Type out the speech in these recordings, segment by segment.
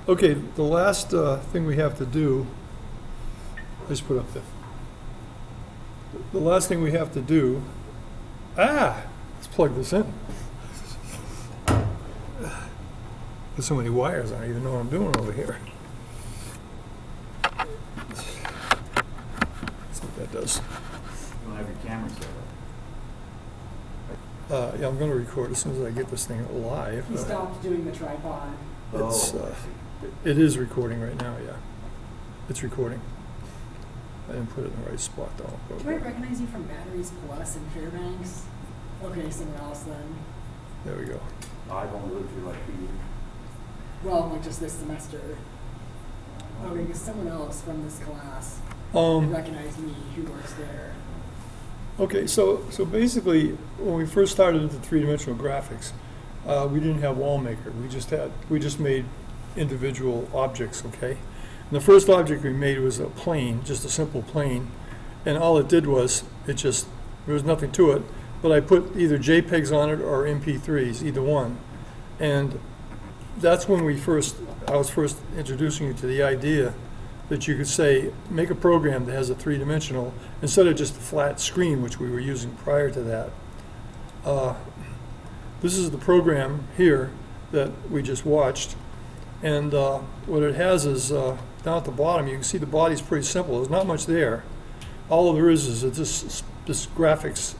Okay, the last thing we have to do, let's put up there. The last thing we have to do, let's plug this in. There's so many wires, I don't even know what I'm doing over here. Let's see what that does. You don't have your camera set up. Yeah, I'm going to record as soon as I get this thing live. He stopped doing the tripod. It is recording right now, yeah. It's recording. I didn't put it in the right spot, though. Do I recognize you from Batteries Plus in Fairbanks? Okay, someone else then. There we go. I've only lived here like 2 years. Well, like just this semester. Okay, because someone else from this class Um, recognized me who works there. Okay, so basically, when we first started into three-dimensional graphics, we didn't have WallMaker. We just made individual objects. Okay, and the first object we made was a plane, just a simple plane, and all it did was there was nothing to it, but I put either JPEGs on it or MP3s, either one, and that's when I was first introducing you to the idea that you could say, make a program that has a three-dimensional, instead of just a flat screen, which we were using prior to that. This is the program here that we just watched, and what it has is, down at the bottom, you can see the body's pretty simple. There's not much there. All there is this graphics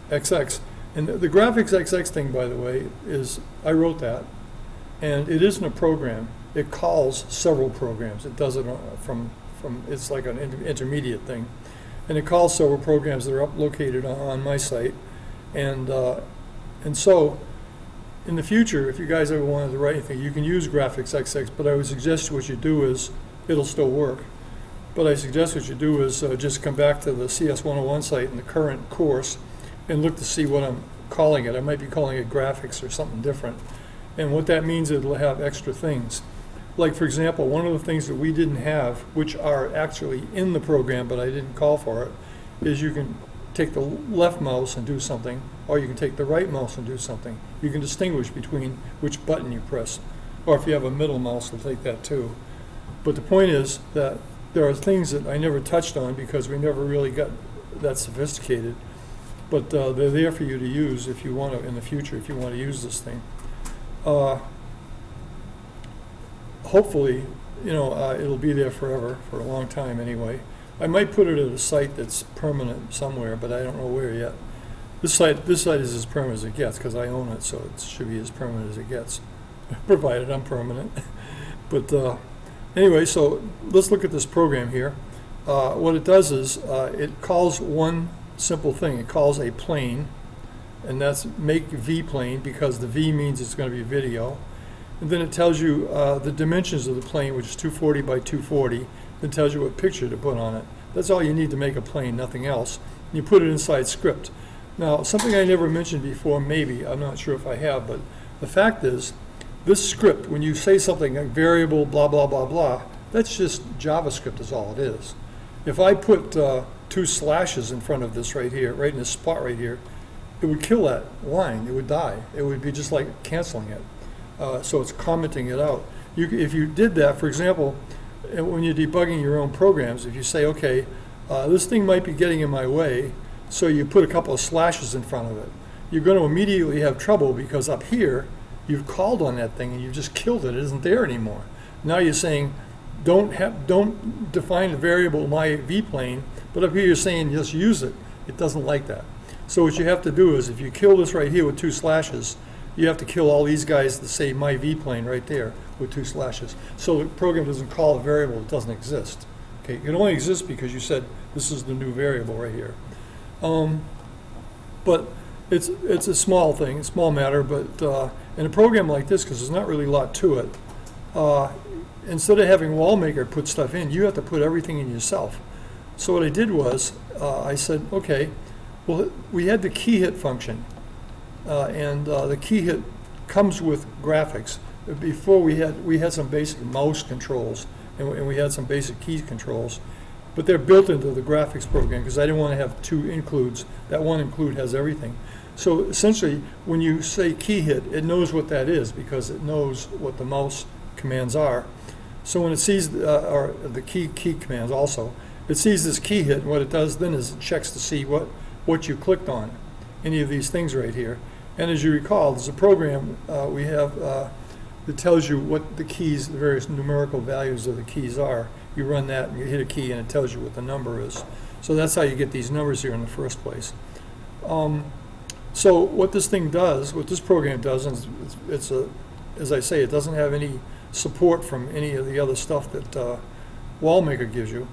XX. And the graphics XX thing, by the way, I wrote that, and it isn't a program. It calls several programs. It does it it's like an intermediate thing. And it calls several programs that are located on my site. And so, in the future, if you guys ever wanted to write anything, you can use graphics XX, but I would suggest what you do is, it'll still work, but I suggest what you do is just come back to the CS101 site in the current course and look to see what I'm calling it. I might be calling it graphics or something different. And what that means, it'll have extra things. Like, for example, one of the things that we didn't have, which are actually in the program, but I didn't call for it, is you can take the left mouse and do something, or you can take the right mouse and do something. You can distinguish between which button you press. Or if you have a middle mouse, it'll take that too. But the point is that there are things that I never touched on because we never really got that sophisticated. But they're there for you to use if you want to, in the future, if you want to use this thing. Hopefully, it'll be there forever, for a long time anyway. I might put it at a site that's permanent somewhere, but I don't know where yet. This site is as permanent as it gets because I own it, so it should be as permanent as it gets, provided I'm permanent. But anyway, so let's look at this program here. What it does is it calls one simple thing. It calls a plane, and that's make V plane because the V means it's going to be video. And then it tells you the dimensions of the plane, which is 240 by 240. Then tells you what picture to put on it. That's all you need to make a plane, nothing else. And you put it inside script. Now, something I never mentioned before, maybe, I'm not sure if I have, but the fact is, this script, when you say something like variable, blah, blah, blah, blah, that's just JavaScript is all it is. If I put 2 slashes in front of this right here, right in this spot right here, it would kill that line. It would die. It would be just like canceling it. So it's commenting it out. If you did that, for example, when you're debugging your own programs, if you say, okay, this thing might be getting in my way, so you put a couple of slashes in front of it, you're going to immediately have trouble because up here, you've called on that thing and you've just killed it. It isn't there anymore. Now you're saying, don't define the variable my vplane, but up here you're saying just use it. It doesn't like that. So what you have to do is, if you kill this right here with 2 slashes, you have to kill all these guys that say my vplane right there with 2 slashes. So the program doesn't call a variable that doesn't exist. Okay, it only exists because you said this is the new variable right here. But it's a small thing, a small matter, but in a program like this, because there's not really a lot to it, instead of having WallMaker put stuff in, you have to put everything in yourself. So what I did was, I said, okay, well, we had the key hit function, and the key hit comes with graphics. Before we had some basic mouse controls, and we had some basic key controls, but they're built into the graphics program because I didn't want to have 2 includes. That one include has everything. So essentially, when you say key hit, it knows what that is because it knows what the mouse commands are. So when it sees, or the key commands also, it sees this key hit, and what it does then is it checks to see what you clicked on, any of these things right here. And as you recall, there's a program we have that tells you what the keys, the various numerical values of the keys are. You run that and you hit a key and it tells you what the number is. So that's how you get these numbers here in the first place. So what this thing does, what this program does, is it's as I say, it doesn't have any support from any of the other stuff that WallMaker gives you.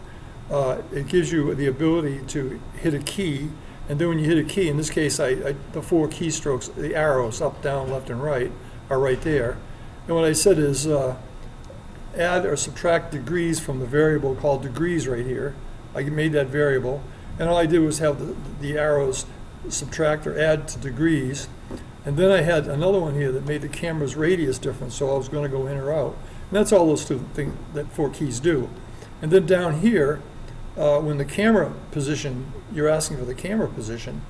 It gives you the ability to hit a key, and then when you hit a key, in this case, the 4 keystrokes, the arrows up, down, left, and right are right there. And what I said is add or subtract degrees from the variable called degrees right here. I made that variable, and all I did was have the arrows subtract or add to degrees. And then I had another one here that made the camera's radius different, so I was going to go in or out. And that's all those 2 things that 4 keys do. And then down here, when the camera position, you're asking for the camera position,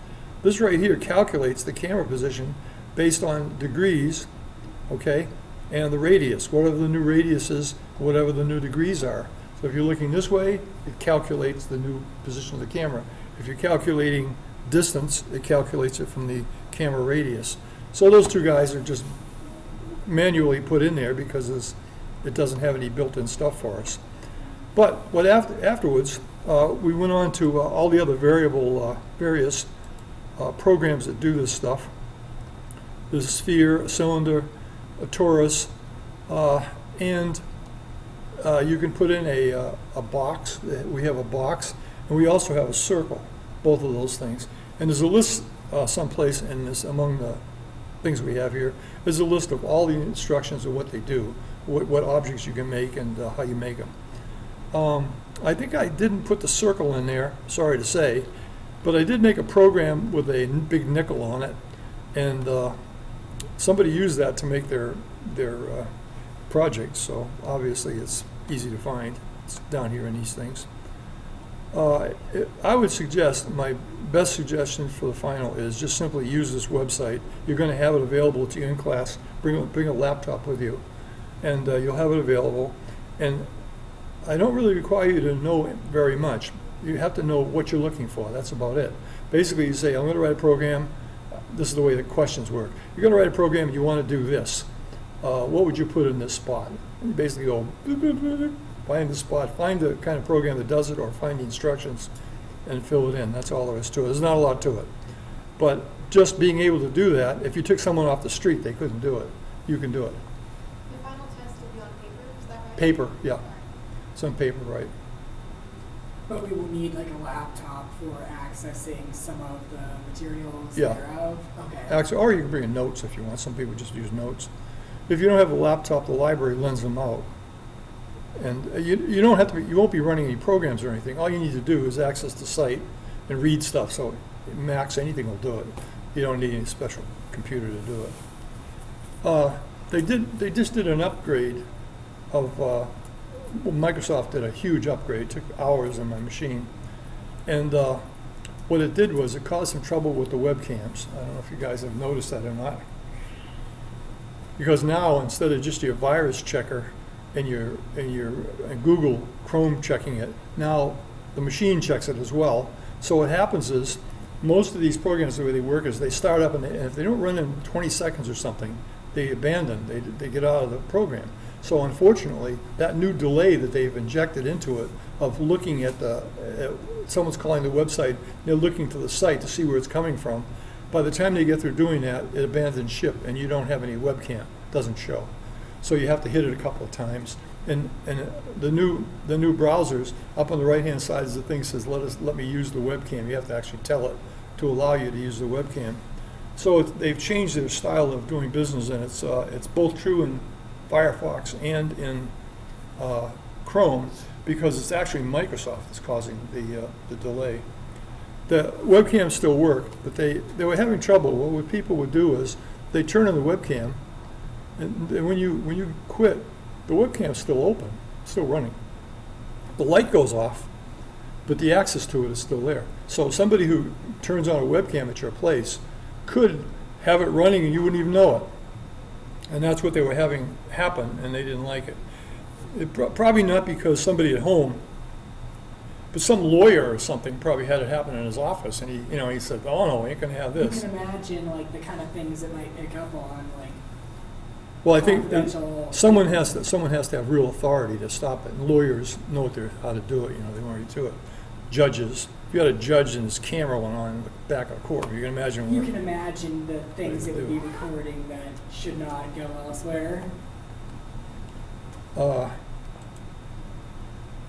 this right here calculates the camera position based on degrees, okay, and the radius, whatever the new radius is, whatever the new degrees are. So if you're looking this way, it calculates the new position of the camera. If you're calculating distance, it calculates it from the camera radius. So those 2 guys are just manually put in there because it doesn't have any built-in stuff for us. But what afterwards, we went on to all the other various programs that do this stuff. There's a sphere, a cylinder, a torus, and you can put in a box. We have a box, and we also have a circle, both of those things. And there's a list someplace in this, among the things we have here, there's a list of all the instructions of what they do, what objects you can make, and how you make them. I think I didn't put the circle in there, sorry to say, but I did make a program with a big nickel on it, and somebody used that to make their project, so obviously it's easy to find. It's down here in these things. I would suggest, my best suggestion for the final is just simply use this website. You're going to have it available to you in class. Bring a laptop with you, and you'll have it available. And I don't really require you to know very much. You have to know what you're looking for. That's about it. Basically, you say, I'm going to write a program. This is the way the questions work. You're going to write a program and you want to do this. What would you put in this spot? And you basically go, find the spot, find the kind of program that does it, or find the instructions and fill it in. That's all there is to it. There's not a lot to it. But just being able to do that, if you took someone off the street, they couldn't do it. You can do it. The final test will be on paper, is that right? Paper, yeah. It's on paper, right. But we will need like a laptop for accessing some of the materials Yeah. thereof? Okay. Actually, or you can bring in notes if you want. Some people just use notes. If you don't have a laptop, the library lends them out. And you don't have to you won't be running any programs or anything. All you need to do is access the site and read stuff. So Max, anything will do it. You don't need any special computer to do it. They just did an upgrade of, well, Microsoft did a huge upgrade. It took hours on my machine. And what it did was it caused some trouble with the webcams. I don't know if you guys have noticed that or not. Because now, instead of just your virus checker and your Google Chrome checking it, now the machine checks it as well. So what happens is, most of these programs, the way they work is they start up, and if they don't run in 20 seconds or something, they abandon, they get out of the program. So unfortunately, that new delay that they've injected into it of looking at someone's calling the website, they're looking to the site to see where it's coming from. By the time they get through doing that, it abandons ship, and you don't have any webcam. It doesn't show. So you have to hit it a couple of times. And the new browsers, up on the right-hand side is the thing that says, let me use the webcam. You have to actually tell it to allow you to use the webcam. So they've changed their style of doing business, and it's both true in Firefox and in Chrome, because it's actually Microsoft that's causing the delay. The webcams still work, but they were having trouble. What people would do is they turn on the webcam, and when you quit, the webcam's still open, still running. The light goes off, but the access to it is still there. So somebody who turns on a webcam at your place could have it running and you wouldn't even know it. And that's what they were having happen, and they didn't like it. Probably not because somebody at home, but some lawyer or something probably had it happen in his office, and he said, "Oh no, we ain't gonna have You this." can imagine like the kind of things it might pick up on, like Well, I think confidential. someone has to have real authority to stop it, and lawyers know how to do it. They know how to do it. Judges, if you had a judge and his camera went on in the back of a court, you can imagine. You can imagine the things it would be recording that should not go elsewhere.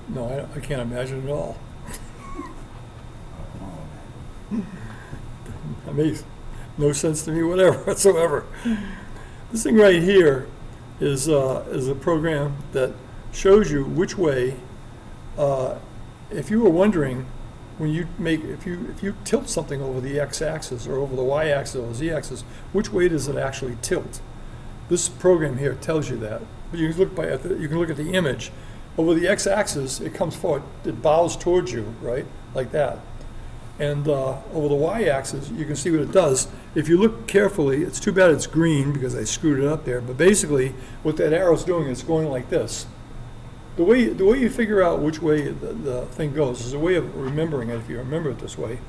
No, I can't imagine at all. That makes no sense to me, whatever, whatsoever. This thing right here is a program that shows you which way, if you were wondering, if you tilt something over the x-axis or over the y-axis or the z-axis, which way does it actually tilt? This program here tells you that. But you can look at the image. Over the x-axis, it comes forward, it bows towards you, right, like that. And over the y-axis, you can see what it does. If you look carefully, it's too bad it's green because I screwed it up there, but basically what that arrow's doing is going like this. The way you figure out which way the thing goes is a way of remembering it, if you remember it this way.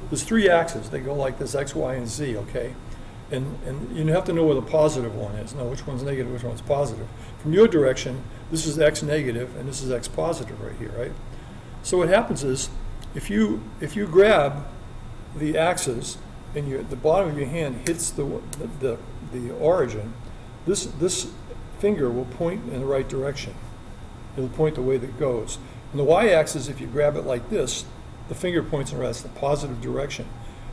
There's 3 axes. They go like this, x, y, and z, okay? And you have to know where the positive one is. Know which one's negative, which one's positive. From your direction, this is x negative, and this is x positive right here, right? So what happens is, if you grab the axis and the bottom of your hand hits the origin, this finger will point in the right direction. It'll point the way that it goes. And the y-axis, if you grab it like this, the finger points in the positive direction.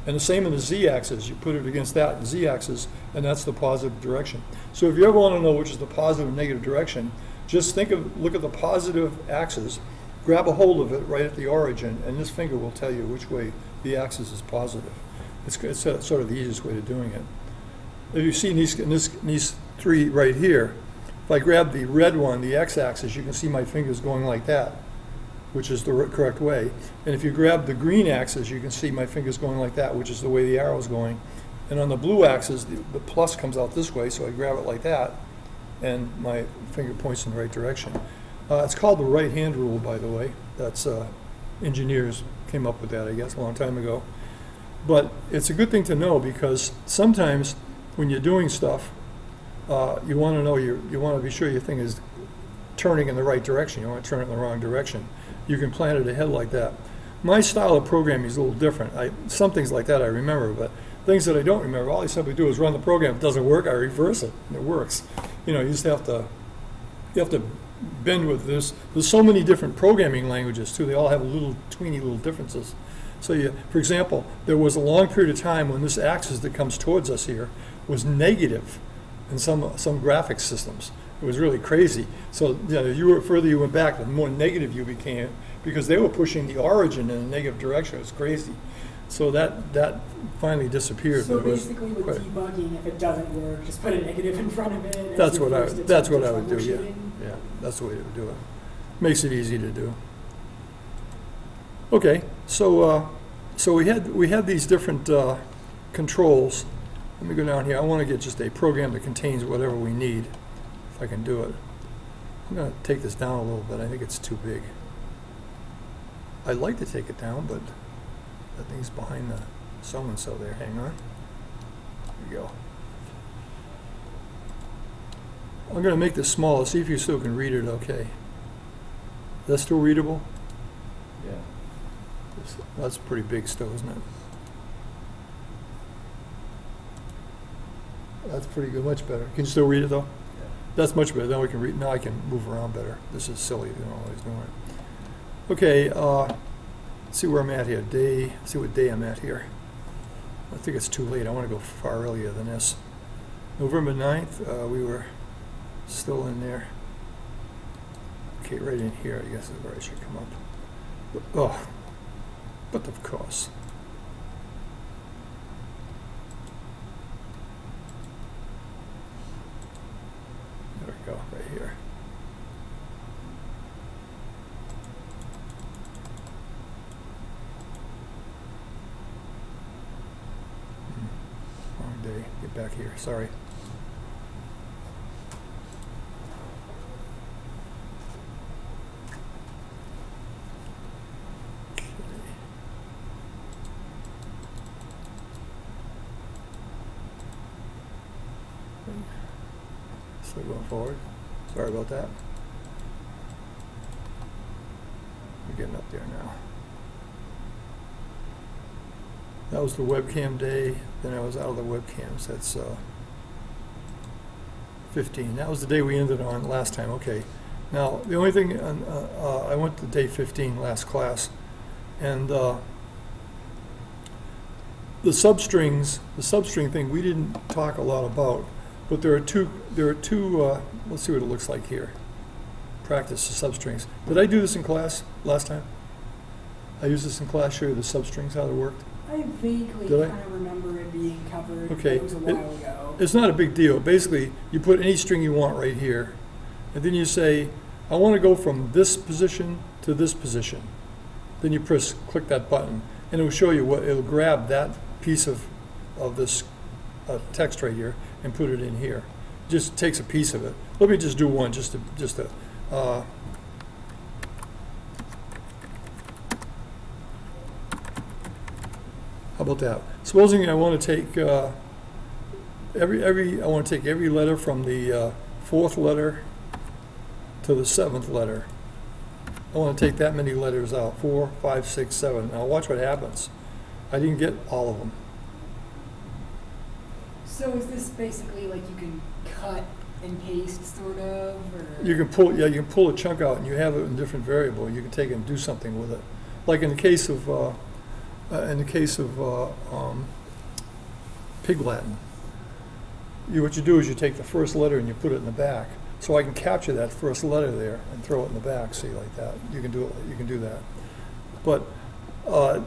And the same in the z-axis. You put it against that z-axis, and that's the positive direction. So if you ever want to know which is the positive and negative direction, just look at the positive axis, grab a hold of it right at the origin, and this finger will tell you which way the axis is positive. It's sort of the easiest way of doing it. If you see in these 3 right here, if I grab the red one, the x-axis, you can see my fingers going like that, which is the correct way. And if you grab the green axis, you can see my fingers going like that, which is the way the arrow is going. And on the blue axis, the plus comes out this way, so I grab it like that, and my finger points in the right direction. It's called the right-hand rule, by the way. That's engineers came up with that, I guess, a long time ago. But it's a good thing to know because sometimes when you're doing stuff, you want to know you want to be sure your thing is turning in the right direction. You don't want to turn it in the wrong direction. You can plan it ahead like that. My style of programming is a little different. Some things like that I remember, but things that I don't remember, all I simply do is run the program. If it doesn't work, I reverse it, and it works. You just have to bend with this. There's so many different programming languages too. They all have tweeny little differences. So for example, there was a long period of time when this axis that comes towards us here was negative in some graphics systems. It was really crazy. So the further you went back, the more negative you became because they were pushing the origin in a negative direction. It was crazy. So that finally disappeared. So basically with debugging, if it doesn't work, just put a negative in front of it. That's what I would do, yeah. Yeah, that's the way to do it. Makes it easy to do. Okay, so we had these different controls. Let me go down here. I want to get just a program that contains whatever we need, if I can do it. I'm going to take this down a little bit. I think it's too big. I'd like to take it down, but that thing's behind the so-and-so there. Hang on. There we go. I'm going to make this smaller. See if you still can read it okay. That's still readable? Yeah. That's pretty big still, isn't it? That's pretty good, much better. Can you still read it though? Yeah. That's much better. Then we can read. Now I can move around better. This is silly, always doing it. Okay, let's see where I'm at here. Let's see what day I'm at here. I think it's too late. I want to go far earlier than this. November 9th, we were still in there. Okay, right in here, I guess is where I should come up. But of course. There we go, right here. Wrong day. Get back here. Sorry. So going forward. Sorry about that. We're getting up there now. That was the webcam day. Then I was out of the webcams. That's 15. That was the day we ended on last time. Okay. Now, the only thing, I went to day 15 last class, and the substring thing we didn't talk a lot about, but there are two, let's see what it looks like here. Practice the substrings. Did I do this in class last time? I used this in class, show you the substrings, how they worked. I vaguely Did I? kind of remember it being covered, but Okay. it was a while ago. It's not a big deal. Basically, you put any string you want right here, and then you say, I want to go from this position to this position. Then you click that button, and it will show you what, it'll grab that piece of this text right here and put it in here. Just takes a piece of it. Let me just do one, just to how about that? Supposing I want to take I want to take every letter from the 4th letter to the 7th letter. I want to take that many letters out, 4, 5, 6, 7. Now watch what happens. I didn't get all of them. So is this basically like you can cut and paste, sort of, or? You can pull a chunk out and you have it in a different variable. You can take it and do something with it. Like in the case of Pig Latin, what you do is you take the first letter and you put it in the back. So I can capture that first letter there and throw it in the back. See, like that. You can do it. You can do that. But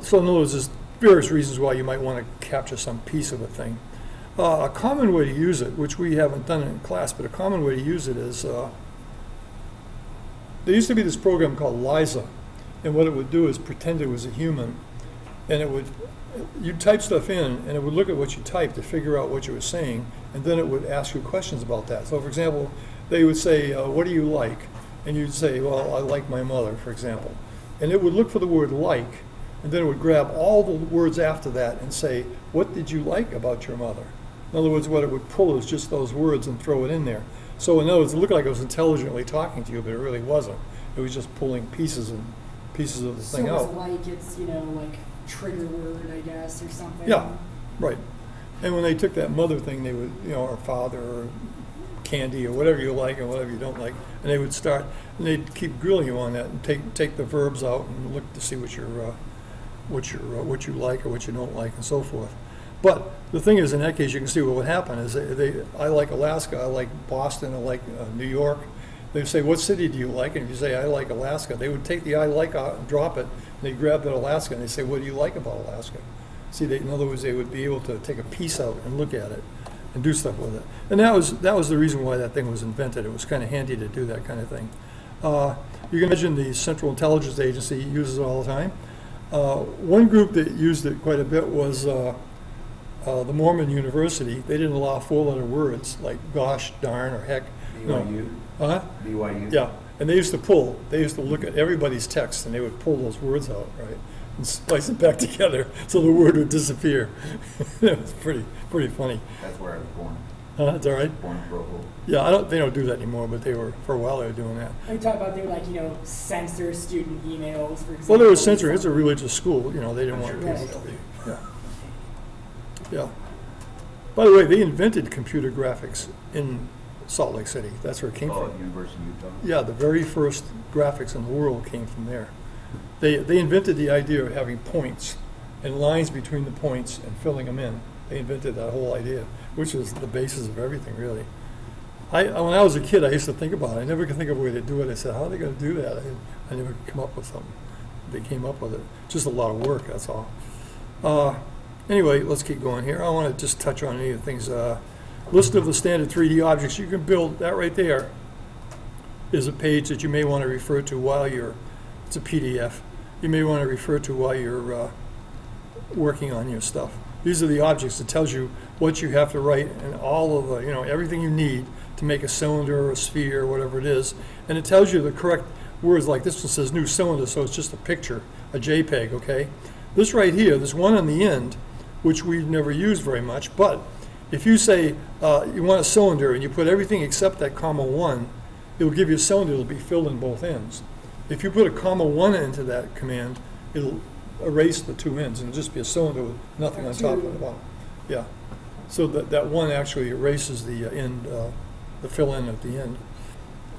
so in other words, there's various reasons why you might want to capture some piece of a thing. A common way to use it, which we haven't done in class, but a common way to use it is there used to be this program called Liza, and what it would do is pretend it was a human, and you'd type stuff in, and it would look at what you typed to figure out what you were saying, and then it would ask you questions about that. So, for example, they would say, what do you like? And you'd say, well, I like my mother, for example. And it would look for the word like, and then it would grab all the words after that and say, what did you like about your mother? In other words, what it would pull is just those words and throw it in there. So in other words, it looked like it was intelligently talking to you, but it really wasn't. It was just pulling pieces of the thing out. So it's like it's, like trigger word, I guess, or something? Yeah, right. And when they took that mother thing, they would, or father or candy or whatever you like and whatever you don't like, and they would start, and they'd keep grilling you on that and take the verbs out and look to see what you like or what you don't like and so forth. But the thing is, in that case, you can see what would happen is I like Alaska, I like Boston, I like New York. They would say, what city do you like? And if you say, I like Alaska, they would take the I like out and drop it, and they'd grab that Alaska, and they'd say, what do you like about Alaska? See, in other words, they would be able to take a piece out and look at it and do stuff with it. And that was the reason why that thing was invented. It was kind of handy to do that kind of thing. You can imagine the Central Intelligence Agency uses it all the time. One group that used it quite a bit was the Mormon University. They didn't allow 4-letter words like gosh, darn, or heck. BYU? Huh? BYU? Yeah, and they used to look at everybody's text, and they would pull those words out, right, and splice it back together so the word would disappear. It was pretty funny. That's where I was born. It's all right. Born in Provo. Yeah, they don't do that anymore, but for a while they were doing that. Are you talking about they would censor student emails, for example? Well, they were censoring. It's a religious school. They didn't want Sure. people to be. Yeah. Yeah. By the way, they invented computer graphics in Salt Lake City. That's where it came from. At University of Utah? Yeah, the very first graphics in the world came from there. They invented the idea of having points and lines between the points and filling them in. They invented that whole idea, which is the basis of everything, really. When I was a kid, I used to think about it. I never could think of a way to do it. I said, how are they going to do that? I never could come up with something. They came up with it. Just a lot of work, that's all. Anyway, let's keep going here. I want to just touch on any of the things. List of the standard 3D objects. You can build, that right there is a page that you may want to refer to while it's a PDF. You may want to refer to while you're working on your stuff. These are the objects that tells you what you have to write and all of the, everything you need to make a cylinder or a sphere or whatever it is. And it tells you the correct words, like this one says new cylinder, so it's just a picture, a JPEG, okay? This right here, this one on the end, which we've never used very much, but If you say you want a cylinder and you put everything except that comma 1, it'll give you a cylinder that'll be filled in both ends. If you put a comma 1 into that command, it'll erase the 2 ends and it'll just be a cylinder with nothing on top and the bottom. Yeah. So that 1 actually erases the end, the fill in at the end,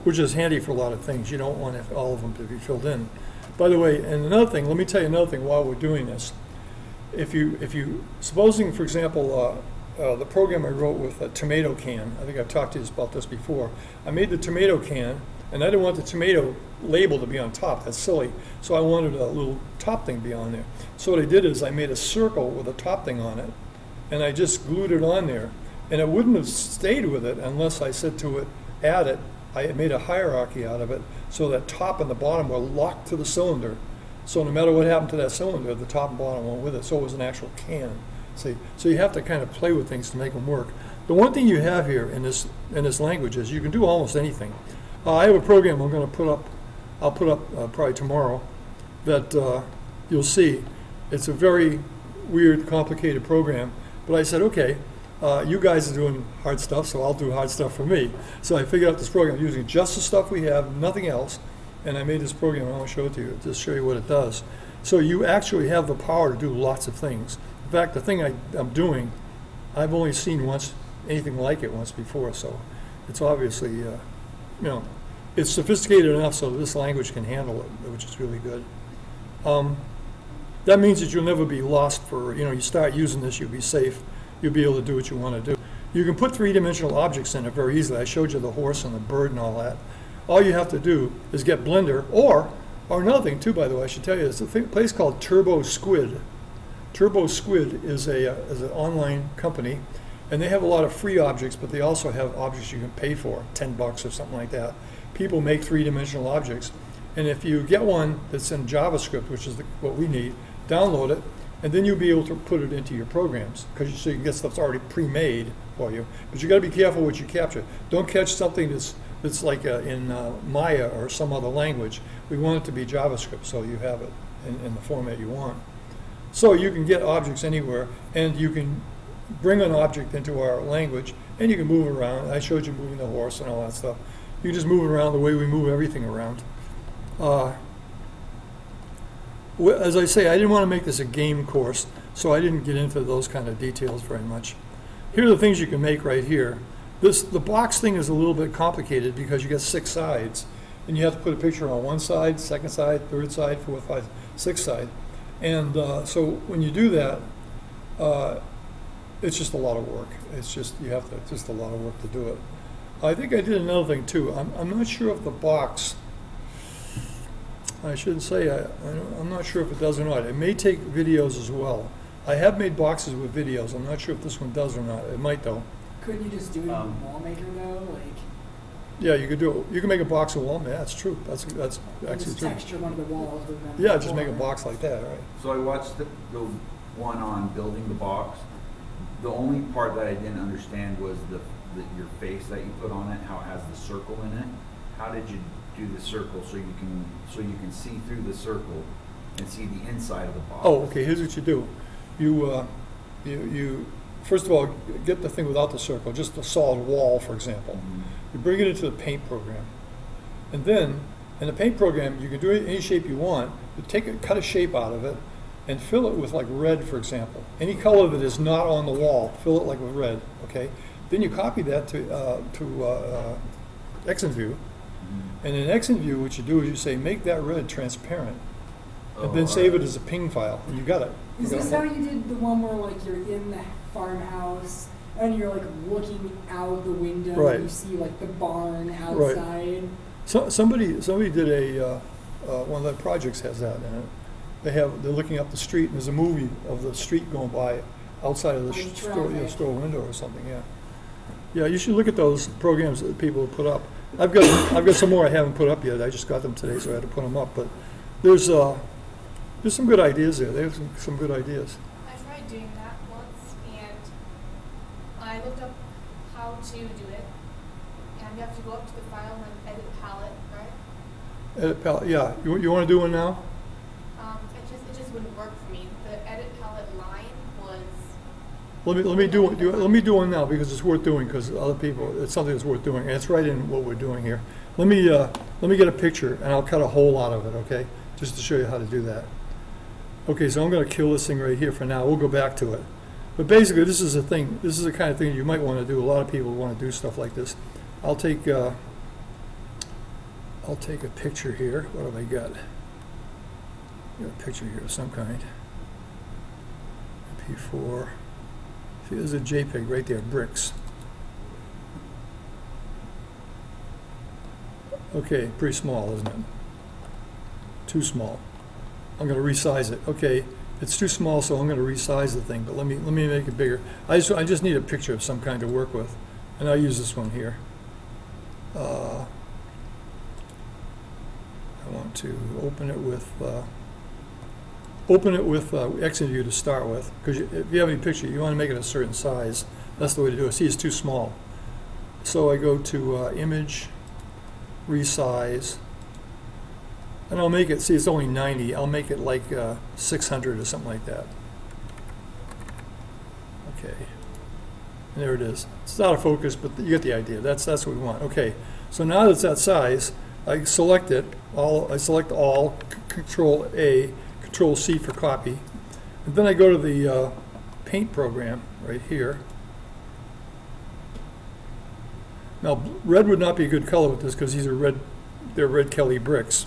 which is handy for a lot of things. You don't want all of them to be filled in. By the way, and another thing, let me tell you another thing while we're doing this. If you supposing, for example, the program I wrote with a tomato can, I think I've talked to you about this before. I made the tomato can, and I didn't want the tomato label to be on top. That's silly. So I wanted a little top thing to be on there. So what I did is I made a circle with a top thing on it, and I just glued it on there. And it wouldn't have stayed with it unless I said to it, add it. I made a hierarchy out of it so that top and the bottom were locked to the cylinder. So no matter what happened to that cylinder, the top and bottom went with it. So it was an actual can. See, so you have to kind of play with things to make them work. The one thing you have here in this language is you can do almost anything. I have a program I'm going to put up. I'll put up probably tomorrow. That you'll see. It's a very weird, complicated program. But I said, okay, you guys are doing hard stuff, so I'll do hard stuff for me. So I figured out this program using just the stuff we have, nothing else. And I made this program. I want to show it to you, just show you what it does. So you actually have the power to do lots of things. In fact, the thing I'm doing, I've only seen anything like it once before, so it's obviously, it's sophisticated enough so this language can handle it, which is really good. That means that you'll never be lost you start using this, you'll be safe, you'll be able to do what you want to do. You can put three-dimensional objects in it very easily. I showed you the horse and the bird and all that. All you have to do is get Blender, or another thing too, by the way, I should tell you, there's a place called Turbo Squid. Turbo Squid is an online company, and they have a lot of free objects, but they also have objects you can pay for, $10 or something like that. People make three-dimensional objects, and if you get one that's in JavaScript, which is what we need, download it, and then you'll be able to put it into your programs, so you can get stuff that's already pre-made for you. But you got to be careful what you capture. Don't catch something that's like in Maya or some other language. We want it to be JavaScript, so you have it in the format you want. So you can get objects anywhere, and you can bring an object into our language, and you can move it around. I showed you moving the horse and all that stuff. You can just move it around the way we move everything around. As I say, I didn't want to make this a game course, so I didn't get into those kind of details very much. Here are the things you can make right here. The box thing is a little bit complicated because you got 6 sides, and you have to put a picture on one side, second side, third side, fourth, fifth, sixth side. And so when you do that, it's just a lot of work. It's just just a lot of work to do it. I think I did another thing too. I'm not sure if the box, I shouldn't say, I'm not sure if it does or not. It may take videos as well. I have made boxes with videos. I'm not sure if this one does or not. It might though. Couldn't you just do it in WallMaker though? Yeah, you could do it. You can make a box of WallMaker. That's true. That's actually just true. Texture one of the walls with them. Yeah, just make a box like that, right? So I watched the one on building the box. The only part that I didn't understand was your face that you put on it, how it has the circle in it. How did you do the circle so you can see through the circle and see the inside of the box? Oh, okay. Here's what you do. You first of all get the thing without the circle, just a solid wall, for example. Mm-hmm. You bring it into the paint program, and then in the paint program you can do it any shape you want. You cut a shape out of it, and fill it with like red, for example. Any color that is not on the wall, fill it like with red. Okay. Then you copy that to XNView, and in XNView, what you do is you say make that red transparent, and then save it as a PNG file, and you got it. Is this how you did the one where like you're in the farmhouse and you're like looking out the window Right. and you see like the barn outside? Right. So somebody did one of the projects has that in it. They're looking up the street, and there's a movie of the street going by outside of the store window or something. Yeah. Yeah, you should look at those programs that people have put up. I've got some more I haven't put up yet. I just got them today, so I had to put them up. But there's some good ideas there. They have some good ideas. I tried doing that once, and I looked up how to do it, and you have to go up to the file and then edit palette, right? Edit palette, yeah. You want to do one now? It just wouldn't work for me. The edit palette line was let me do one now because it's worth doing because other people, it's something that's worth doing. And it's right in what we're doing here. Let me get a picture and I'll cut a hole out of it, okay? Just to show you how to do that. Okay, so I'm going to kill this thing right here for now. We'll go back to it. But basically, this is a thing. This is the kind of thing you might want to do. A lot of people want to do stuff like this. I'll take a picture here. What have I got? Got a picture here of some kind. MP4. See, there's a JPEG right there, bricks. Okay, pretty small, isn't it? Too small. I'm going to resize it. Okay, it's too small, so I'm going to resize the thing. But let me make it bigger. I just need a picture of some kind to work with, and I'll use this one here. I want to open it with XView to start with, because if you have any picture, you want to make it a certain size. That's the way to do it. See, it's too small. So I go to Image, Resize. And I'll make it, see it's only 90, I'll make it like 600 or something like that. Okay, and there it is. It's out of focus, but you get the idea. That's what we want. Okay, so now that it's that size, I select it, I select all, Control A, Control C for copy, and then I go to the Paint program right here. Now red would not be a good color with this because these are they're red Kelly bricks.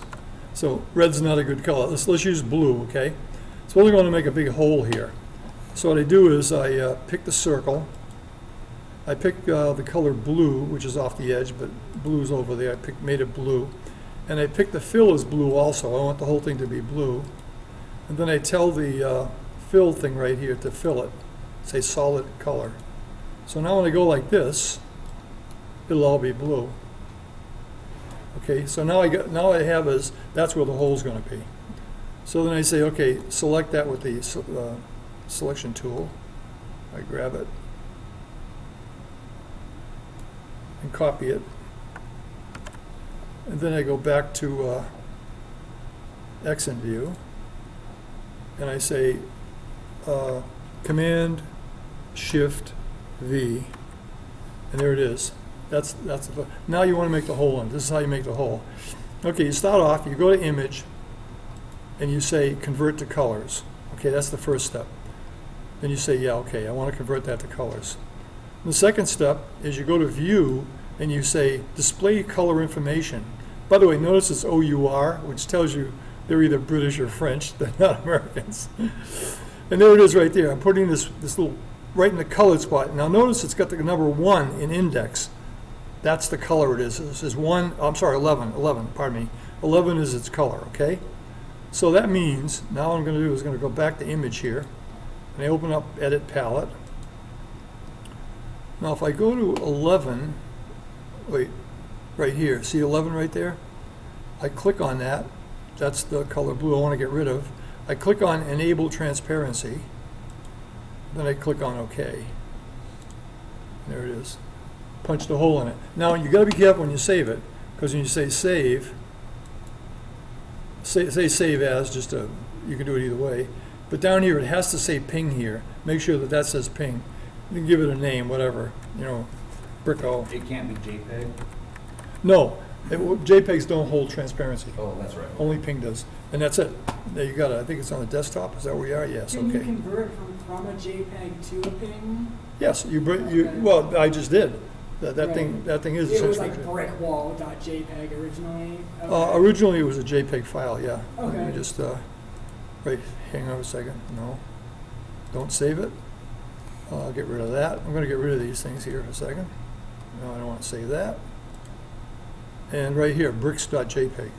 So red's not a good color. Let's use blue, okay? So we're going to make a big hole here. So what I do is I pick the circle. I pick the color blue, which is off the edge, but blue's over there. I made it blue. And I pick the fill as blue also. I want the whole thing to be blue. And then I tell the fill thing right here to fill it. Say solid color. So now when I go like this, it'll all be blue. Okay, so now I have that's where the hole's going to be. So then I say, okay, select that with the selection tool. I grab it and copy it. And then I go back to XView and I say Command Shift V, and there it is. That's now you want to make the hole in. This is how you make the hole. Okay, you start off, you go to Image, and you say Convert to Colors. Okay, that's the first step. Then you say, yeah, okay, I want to convert that to colors. The second step is you go to View, and you say Display Color Information. By the way, notice it's OUR, which tells you they're either British or French. They're not Americans. And there it is right there. I'm putting this little right in the colored spot. Now notice it's got the number 1 in index. That's the color it is. This is 11, pardon me. 11 is its color, okay? So that means, now what I'm going to do is going to go back to Image here, and I open up Edit Palette. Now if I go to 11, wait, right here, see 11 right there? I click on that. That's the color blue I want to get rid of. I click on Enable Transparency. Then I click on OK. There it is. Punch the hole in it. Now you got to be careful when you save it, because when you say save, say save as, you can do it either way. But down here it has to say ping here. Make sure that says ping. You can give it a name, whatever, Bricko. It can't be JPEG? No, JPEGs don't hold transparency. Oh, that's right. Only ping does. And that's it. There you got it. I think it's on the desktop. Is that where we are? Yes, Can okay. you convert from a JPEG to a PNG? Yes, Okay. well, I just did. That Right. thing is It was essentially. like brickwall.jpg originally? Originally it was a JPEG file, yeah. Okay. Let me just, right, hang on a second. No, don't save it. I'll get rid of that. I'm going to get rid of these things here for a second. No, I don't want to save that. And right here, bricks.jpg. Okay.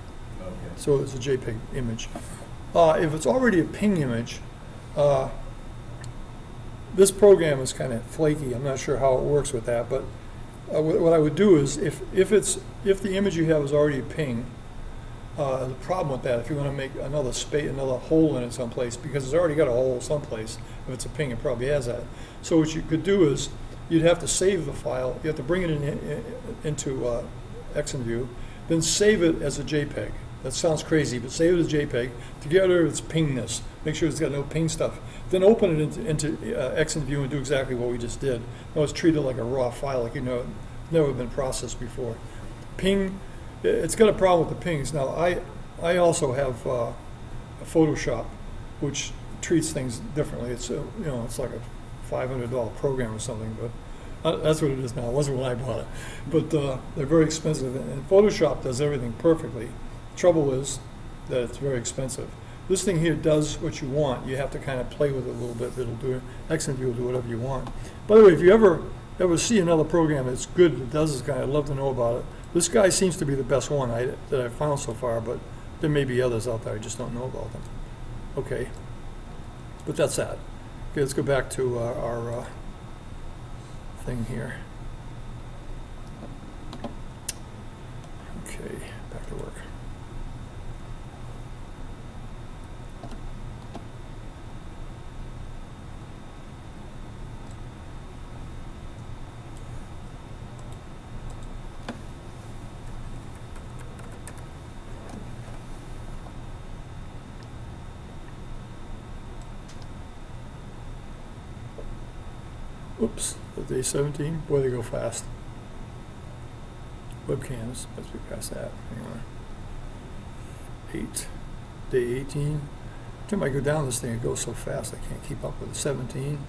So it's a JPEG image. If it's already a ping image, this program is kind of flaky. I'm not sure how it works with that, but what I would do is if the image you have is already a ping, the problem with that, if you want to make another hole in it someplace, because it's already got a hole someplace, if it's a ping, it probably has that. So what you could do is you'd have to save the file. You have to bring it into XView, then save it as a JPEG. That sounds crazy, but save it as JPEG. To get rid of its pingness, make sure it's got no ping stuff. Then open it into XNView and do exactly what we just did. Now it's treated like a raw file, like never been processed before. Ping, it's got a problem with the pings. Now I also have a Photoshop, which treats things differently. It's it's like a $500 program or something, but that's what it is now. It wasn't when I bought it, but they're very expensive, and Photoshop does everything perfectly. Trouble is that it's very expensive. This thing here does what you want. You have to kind of play with it a little bit. It'll do it. XNView will do whatever you want. By the way, if you ever see another program that's good that does this kind, I'd love to know about it. This guy seems to be the best one that I've found so far, but there may be others out there. I just don't know about them. Okay, but that's that. Okay, let's go back to our thing here. Okay, back to work. Oops, day 17. Boy, they go fast. Webcams, let's be past that. Hang on. 8. Day 18. Every time I go down this thing, it goes so fast I can't keep up with it. 17.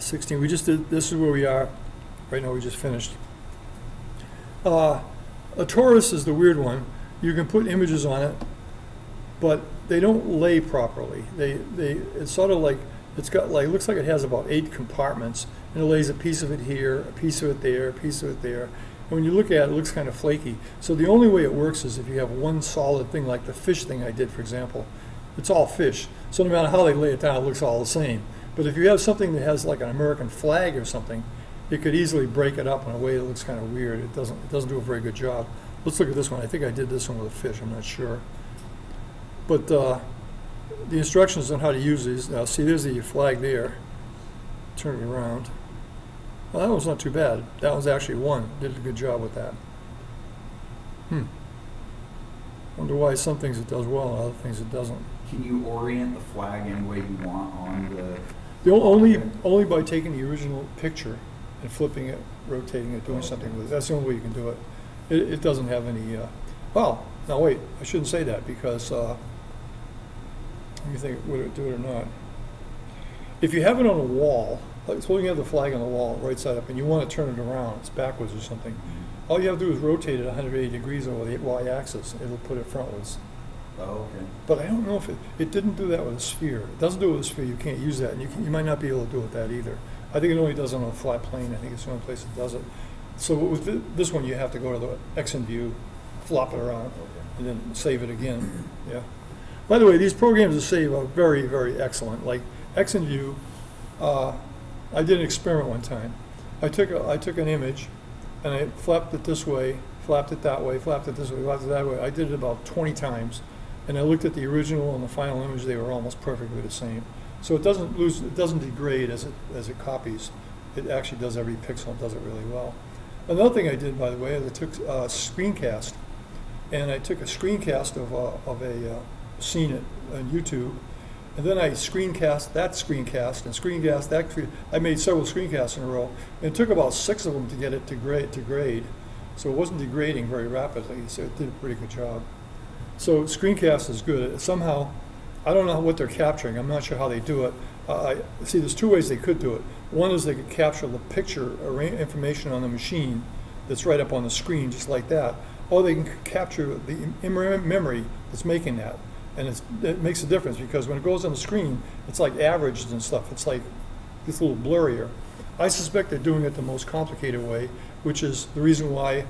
16. We just did, this is where we are. Right now we just finished. A torus is the weird one. You can put images on it, but they don't lay properly. It's sort of like, it's got like, looks like it has about 8 compartments, and it lays a piece of it here, a piece of it there, a piece of it there. And when you look at it, it looks kind of flaky. So the only way it works is if you have one solid thing, like the fish thing I did, for example. It's all fish. So no matter how they lay it down, it looks all the same. But if you have something that has like an American flag or something, you could easily break it up in a way that looks kind of weird. It doesn't do a very good job. Let's look at this one. I think I did this one with a fish. I'm not sure. But the instructions on how to use these. Now, see, there's the flag there. Turn it around. Well, that one's not too bad. That one's actually one. Did a good job with that. Wonder why some things it does well and other things it doesn't. Can you orient the flag any way you want on the? Only by taking the original picture and flipping it, rotating it, doing something with it. That's the only way you can do it. It doesn't have any. Well, now wait. I shouldn't say that because. Let me think, would it do it or not? If you have it on a wall, like suppose you have the flag on the wall, right side up, and you want to turn it around, it's backwards or something, all you have to do is rotate it 180 degrees over the y-axis. It'll put it frontwards. Oh, okay. But I don't know if it didn't do that with a sphere. It doesn't do it with a sphere. You can't use that, and you might not be able to do it with that either. I think it only does it on a flat plane. I think it's the only place it does it. So with this one, you have to go to the XNView, flop it around, and then save it again. Yeah. By the way, these programs to save are very, very excellent. Like XNView, I did an experiment one time. I took an image, and I flapped it this way, flapped it that way, flapped it this way, flapped it that way. I did it about 20 times, and I looked at the original and the final image. They were almost perfectly the same. So it doesn't lose, it doesn't degrade as it copies. It actually does every pixel and does it really well. Another thing I did, by the way, is I took a screencast, and I took a screencast of a scene on YouTube, and then I screencast that screencast and screencast that. I made several screencasts in a row, and it took about 6 of them to get it to grade. So it wasn't degrading very rapidly, so it did a pretty good job. So screencast is good. Somehow, I don't know what they're capturing. I'm not sure how they do it. See, there's 2 ways they could do it. One is they could capture the picture or information on the machine that's right up on the screen, just like that. Or they can capture the memory that's making that. And it makes a difference because when it goes on the screen, it's like averaged and stuff. It's like it's a little blurrier. I suspect they're doing it the most complicated way, which is the reason why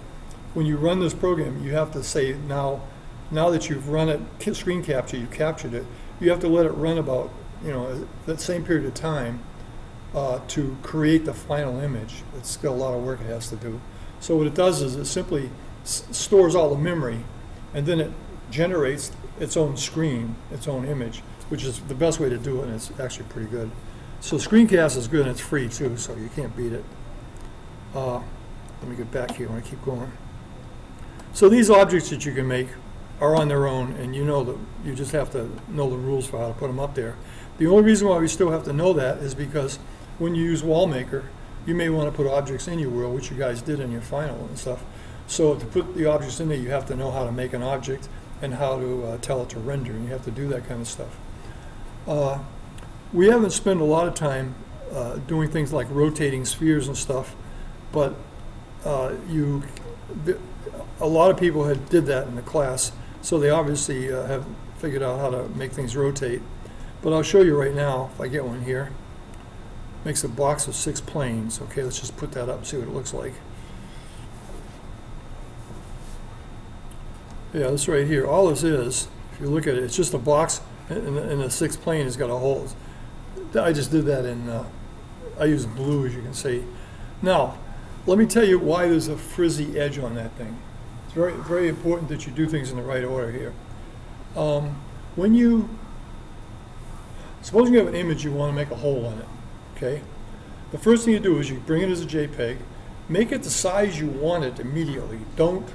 when you run this program, you have to say now that you've run it, screen capture, you've captured it, you have to let it run about that same period of time to create the final image. It's got a lot of work it has to do. So what it does is it simply stores all the memory, and then it generates its own screen, its own image, which is the best way to do it, and it's actually pretty good. So Screencast is good, and it's free too, so you can't beat it. Let me get back here when I keep going. So these objects that you can make are on their own, and you know that you just have to know the rules for how to put them up there. The only reason why we still have to know that is because when you use WallMaker, you may want to put objects in your world, which you guys did in your final and stuff. So to put the objects in there, you have to know how to make an object and how to tell it to render, and you have to do that kind of stuff. We haven't spent a lot of time doing things like rotating spheres and stuff, but a lot of people did that in the class, so they obviously have figured out how to make things rotate. But I'll show you right now, if I get one here. Makes a box of 6 planes. Okay, let's just put that up and see what it looks like. Yeah, this right here, all this is, if you look at it, it's just a box, and the 6th plane has got a hole. I just did that in, I use blue, as you can see. Now, let me tell you why there's a frizzy edge on that thing. It's very, very important that you do things in the right order here. When you, suppose you have an image, you want to make a hole in it, okay? The first thing you do is you bring it as a JPEG, make it the size you want it immediately. Don't,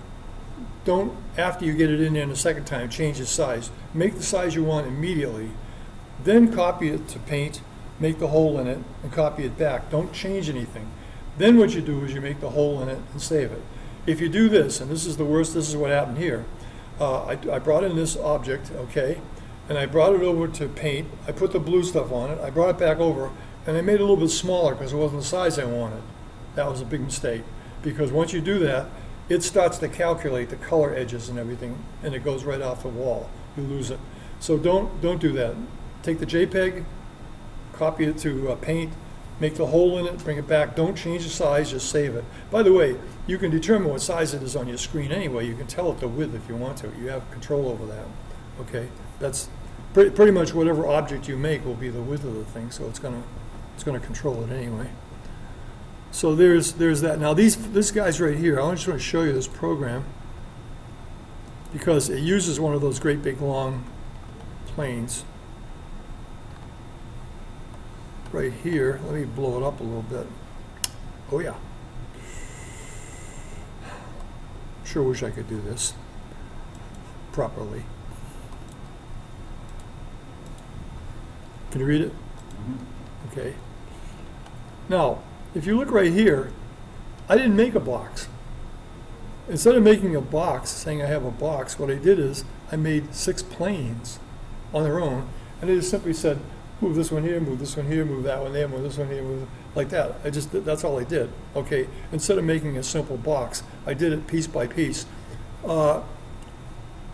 after you get it in there the second time, change the size. Make the size you want immediately. Then copy it to Paint, make the hole in it, and copy it back. Don't change anything. Then what you do is you make the hole in it and save it. If you do this, and this is the worst, this is what happened here. I brought in this object, okay, and I brought it over to Paint. I put the blue stuff on it. I brought it back over, and I made it a little bit smaller because it wasn't the size I wanted. That was a big mistake, because once you do that, it starts to calculate the color edges and everything, and it goes right off the wall. You lose it. So don't do that. Take the JPEG, copy it to Paint, make the hole in it, bring it back. Don't change the size, just save it. By the way, you can determine what size it is on your screen anyway. You can tell it the width if you want to. You have control over that. Okay, that's pretty much whatever object you make will be the width of the thing. So it's gonna control it anyway. So there's that. Now this guy's right here. I just want to show you this program because it uses one of those great big long planes. Right here, let me blow it up a little bit. Oh yeah. Sure wish I could do this properly. Can you read it? Mm-hmm. Okay. Now, if you look right here, I didn't make a box. Instead of making a box, saying I have a box, what I did is I made 6 planes on their own, and I just simply said, move this one here, move this one here, move that one there, move this one here, move like that. That's all I did. Okay. Instead of making a simple box, I did it piece by piece.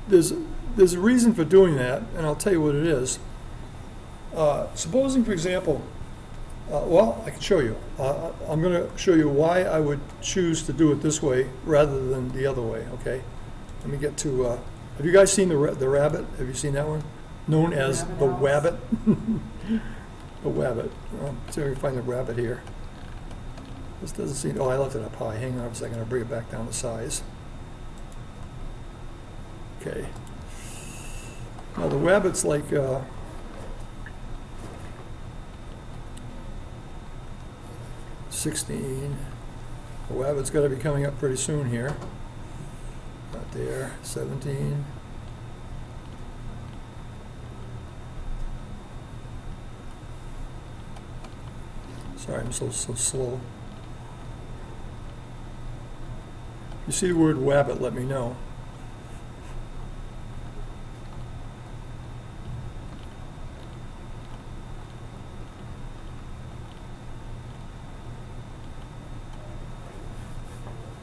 There's a reason for doing that, and I'll tell you what it is. Supposing, for example, well, I can show you. I'm going to show you why I would choose to do it this way rather than the other way. Okay. Let me get to. Have you guys seen the rabbit? Have you seen that one? Known as the Wabbit. The Wabbit. See if I can find the rabbit here. This doesn't seem. Oh, I left it up high. Hang on a second. I'll bring it back down to size. Okay. Now the Wabbit's like. 16. The Wabbit's got to be coming up pretty soon here. Not there. 17. Sorry, I'm so slow. If you see the word Wabbit, let me know.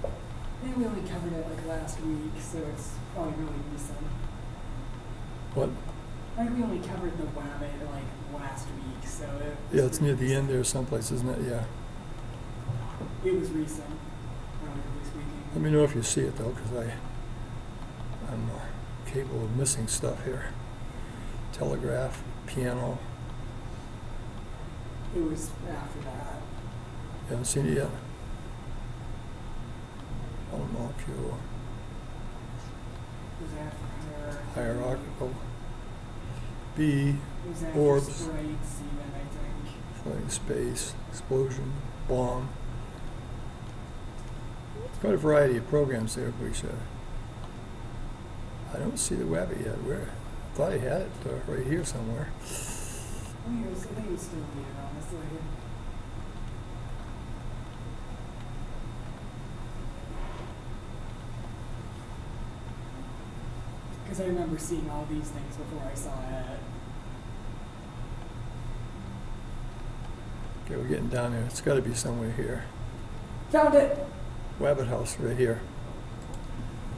I think we only covered it like last week, so it's probably really recent. What? I think we only covered the Wabbit like last week, so Yeah, it's near the end there someplace, isn't it? Yeah. It was recent, relatively speaking. Let me know if you see it though, because I'm capable of missing stuff here. Telegraph, piano. It was after that. You haven't seen it yet? Molecule. It was after Hierarchical. B. It was after Orbs. Sprites even, I think. Flying space. Explosion. Bomb. Quite a variety of programs there, we said. I don't see the wabbit yet. Where? I thought I had it right here somewhere. I think it was still here, honestly. Because I remember seeing all these things before I saw it. Okay, we're getting down there. It's got to be somewhere here. Found it! Wabbit house right here.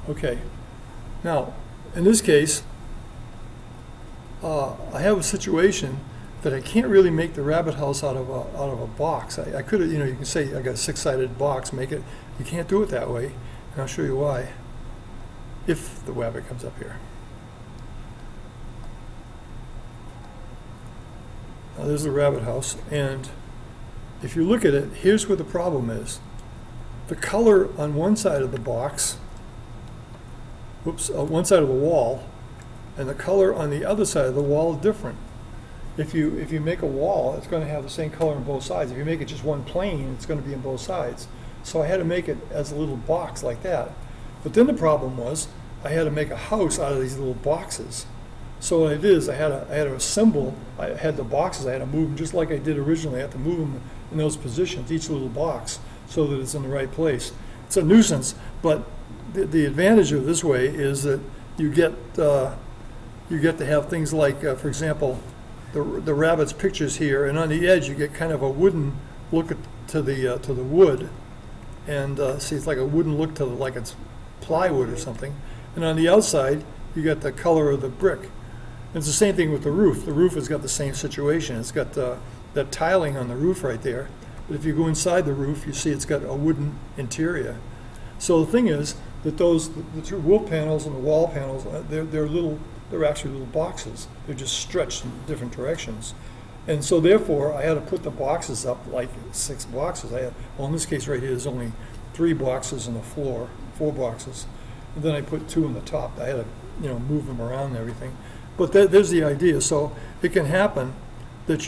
Okay. Now, in this case, I have a situation that I can't really make the rabbit house out of a box. I could have, you can say I got a 6-sided box, make it. You can't do it that way, and I'll show you why. If the wabbit comes up here. Now there's the rabbit house, and if you look at it, here's where the problem is. The color on one side of the box, one side of the wall, and the color on the other side of the wall is different. If you make a wall, it's going to have the same color on both sides. If you make it just one plane, it's going to be on both sides. So I had to make it as a little box like that. But then the problem was I had to make a house out of these little boxes. So what I did is I had to assemble. I had the boxes. I had to move them just like I did originally. I had to move them in those positions, each little box, so that it's in the right place. It's a nuisance, but the advantage of this way is that you get to have things like, for example, the rabbit's pictures here, and on the edge you get kind of a wooden look to the wood, and see, it's like a wooden look to like it's plywood or something. And on the outside you got the color of the brick. And it's the same thing with the roof. The roof has got the same situation. It's got that tiling on the roof right there. But if you go inside the roof, you see it's got a wooden interior. So the thing is that the two roof panels and the wall panels, they're actually little boxes. They're just stretched in different directions. And so therefore, I had to put the boxes up like 6 boxes. In this case right here, there's only 3 boxes on the floor, 4 boxes. And then I put 2 on the top. I had to, move them around and everything. But there's the idea. So it can happen that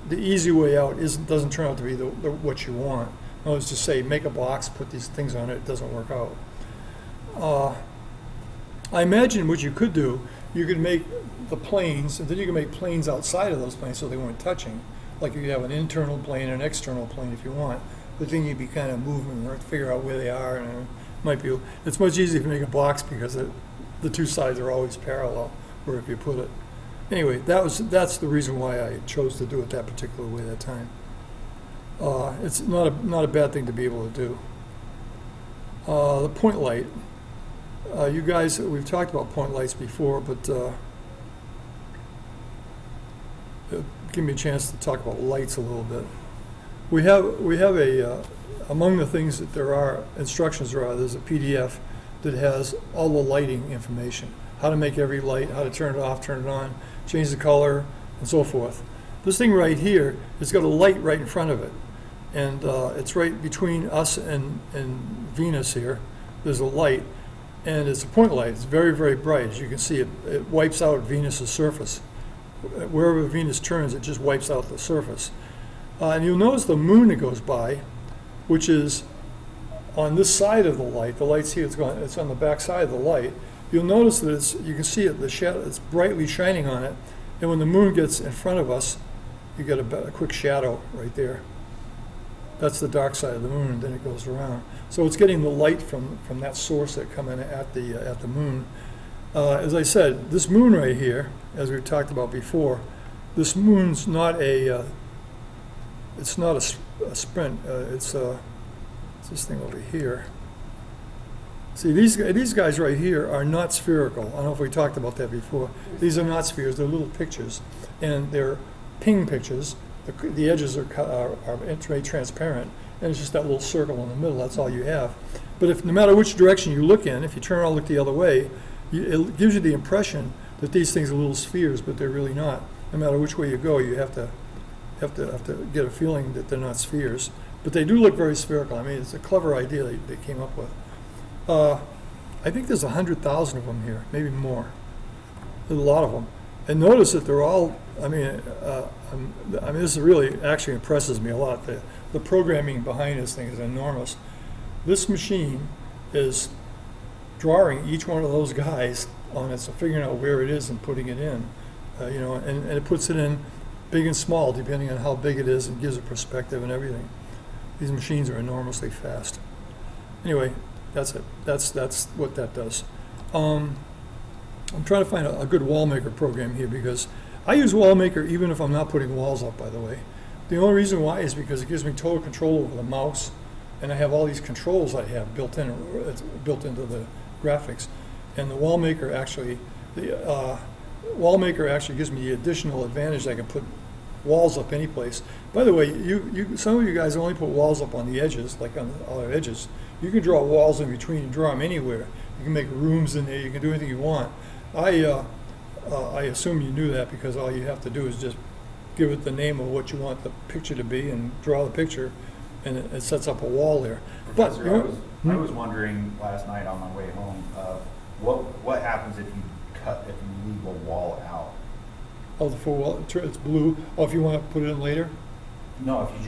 the easy way out doesn't turn out to be what you want. I was just say make a box, put these things on it. It doesn't work out. I imagine what you could do, you could make the planes, and then you can make planes outside of those planes so they weren't touching. Like you could have an internal plane and an external plane if you want. But then you'd be kind of moving or figure out where they are, and it's much easier to make a box because the 2 sides are always parallel where if you put it. Anyway, that's the reason why I chose to do it that particular way that time. It's not a bad thing to be able to do. The point light. You guys, we've talked about point lights before, but give me a chance to talk about lights a little bit. We have among the things that there are instructions there's a PDF that has all the lighting information. How to make every light, how to turn it off, turn it on, change the color, and so forth. This thing right here has got a light right in front of it. And it's right between us and Venus here. There's a light, and it's a point light. It's very, very bright. As you can see, it wipes out Venus's surface. Wherever Venus turns, it just wipes out the surface. And you'll notice the moon that goes by, which is on this side of the light. The light's here, it's on the back side of the light. You'll notice that you can see it, the shadow, it's brightly shining on it. And when the moon gets in front of us, you get a quick shadow right there. That's the dark side of the moon, and then it goes around. So it's getting the light from that source that come in at the moon. As I said, this moon right here, as we've talked about before, this moon's not it's not a sprint. It's this thing over here. See, these guys right here are not spherical. I don't know if we talked about that before. These are not spheres. They're little pictures, and they're ping pictures. The edges are very transparent, and it's just that little circle in the middle. That's all you have. But no matter which direction you look in, if you turn around and look the other way, it gives you the impression that these things are little spheres, but they're really not. No matter which way you go, you have to get a feeling that they're not spheres. But they do look very spherical. I mean, it's a clever idea they came up with. I think there's 100,000 of them here, maybe more. There's a lot of them. And notice that they're all, this really actually impresses me a lot. The programming behind this thing is enormous. This machine is drawing each one of those guys on it, so figuring out where it is and putting it in, you know, and it puts it in big and small depending on how big it is and gives a perspective and everything. These machines are enormously fast. Anyway, that's it. That's what that does. I'm trying to find a good WallMaker program here because I use WallMaker even if I'm not putting walls up, by the way. The only reason why is because it gives me total control over the mouse, and I have all these controls I have built in, it's built into the graphics. And the WallMaker actually, WallMaker actually gives me the additional advantage that I can put walls up any place. By the way, some of you guys only put walls up on the edges, like on the other edges. You can draw walls in between and draw them anywhere. You can make rooms in there. You can do anything you want. I assume you knew that because all you have to do is just give it the name of what you want the picture to be and draw the picture, and it sets up a wall there. Professor, But I was wondering last night on my way home, what happens if you leave a wall out? oh, the full wall, it's blue. Oh, if you want to put it in later, No, if you